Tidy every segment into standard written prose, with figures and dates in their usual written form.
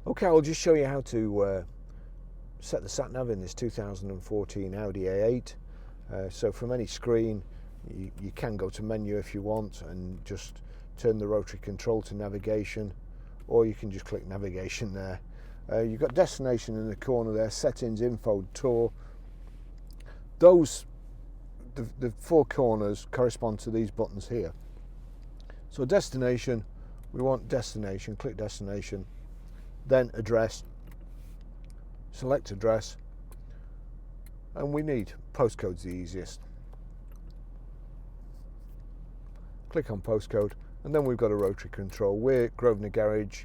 Okay, I'll just show you how to set the sat-nav in this 2014 Audi A8. So from any screen, you can go to menu if you want and just turn the rotary control to navigation, or you can just click navigation there. You've got destination in the corner there, settings, info, tour. Those, the four corners correspond to these buttons here. So destination, we want destination, click destination, then address, select address, and we need postcode's the easiest. Click on postcode, and then we've got a rotary control. We're Grosvenor Garage,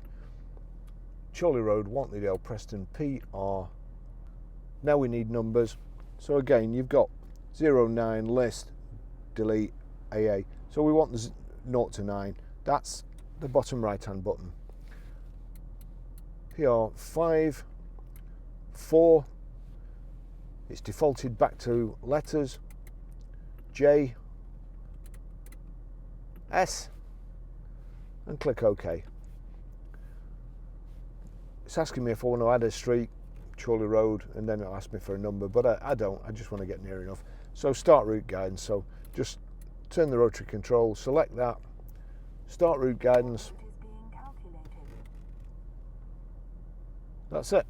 Chorley Road, Wantleydale, Preston, PR. Now we need numbers. So again, you've got 09 list, delete, AA. So we want the 0 to 9. That's the bottom right hand button. PR 5, 4. It's defaulted back to letters. J, S, and click OK. It's asking me if I want to add a street, Chorley Road, and then it'll ask me for a number, but I don't. I just want to get near enough. So start route guidance. So just turn the rotary control, select that, start route guidance. That's it.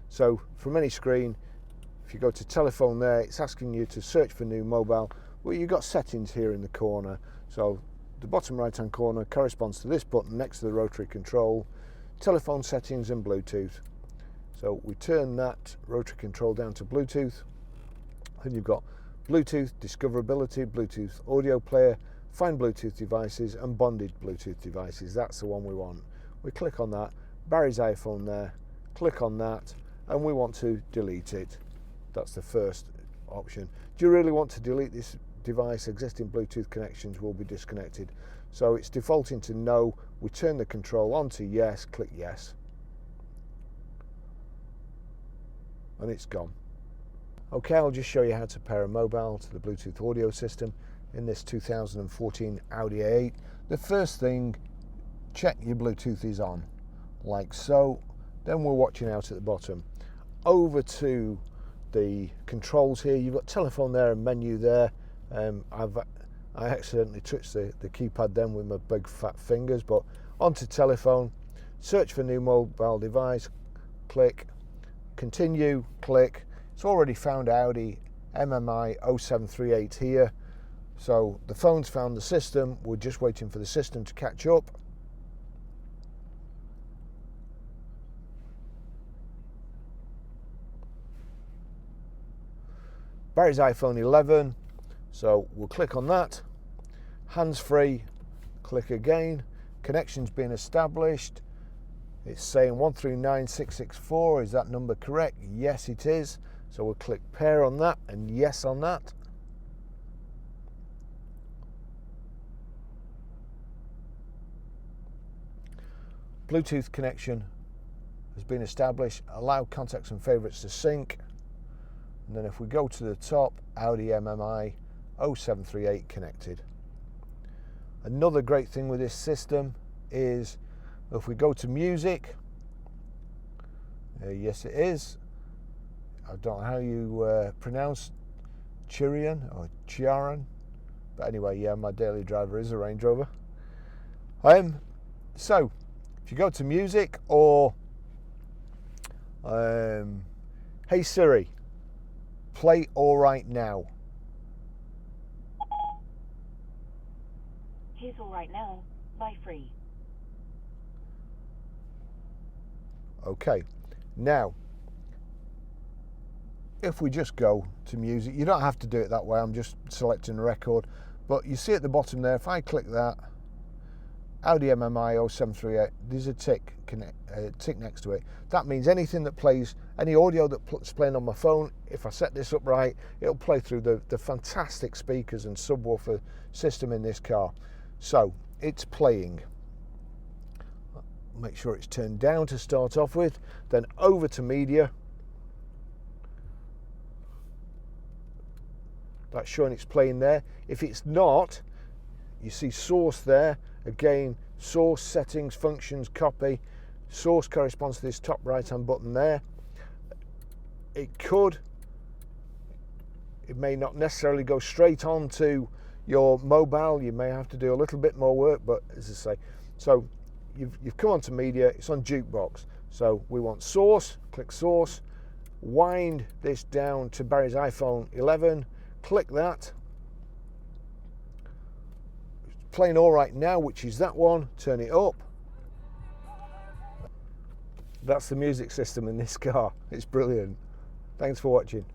So from any screen, if you go to telephone there, it's asking you to search for new mobile. Well, you've got settings here in the corner. So the bottom right hand corner corresponds to this button next to the rotary control, telephone settings and Bluetooth. So we turn that rotary control down to Bluetooth, and you've got Bluetooth discoverability, Bluetooth audio player, find Bluetooth devices and bonded Bluetooth devices. That's the one we want. We click on that, Barry's iPhone there, click on that, and we want to delete it. That's the first option. Do you really want to delete this device? Existing Bluetooth connections will be disconnected. So it's defaulting to no. We turn the control on to yes, click yes. And it's gone. Okay, I'll just show you how to pair a mobile to the Bluetooth audio system in this 2014 Audi A8. The first thing, check your Bluetooth is on, like so. Then we're watching out at the bottom. Over to the controls here, you've got telephone there and menu there. I accidentally touched the keypad then with my big fat fingers, but onto telephone, search for new mobile device, click, continue, click. It's already found Audi MMI 0738 here. So the phone's found the system, we're just waiting for the system to catch up. Barry's iPhone 11, so we'll click on that. Hands-free, click again. Connection's been established. It's saying 139664. Is that number correct? Yes, it is. So we'll click pair on that and yes on that. Bluetooth connection has been established. Allow contacts and favorites to sync. And then if we go to the top, Audi MMI 0738 connected. Another great thing with this system is if we go to music, yes it is. I don't know how you pronounce Chirian or Chiaran, but anyway, yeah, my daily driver is a Range Rover. So if you go to music or hey Siri, play All Right Now. Here's All Right Now by Free. Okay, now if we just go to music, you don't have to do it that way, I'm just selecting a record, but you see at the bottom there, if I click that, Audi MMI 0738, there's a tick next to it. That means anything that plays, any audio that's playing on my phone, if I set this up right, it'll play through the fantastic speakers and subwoofer system in this car. So it's playing. Make sure it's turned down to start off with, then over to media. That's showing it's playing there. If it's not, you see source there. Again, source, settings, functions, copy. source corresponds to this top right hand button there. It may not necessarily go straight on to your mobile. You may have to do a little bit more work, but as I say, so you've come onto media, it's on jukebox. So we want source, click source, wind this down to Barry's iPhone 11, click that. It's playing all right now, which is that one, turn it up. That's the music system in this car. It's brilliant. Thanks for watching.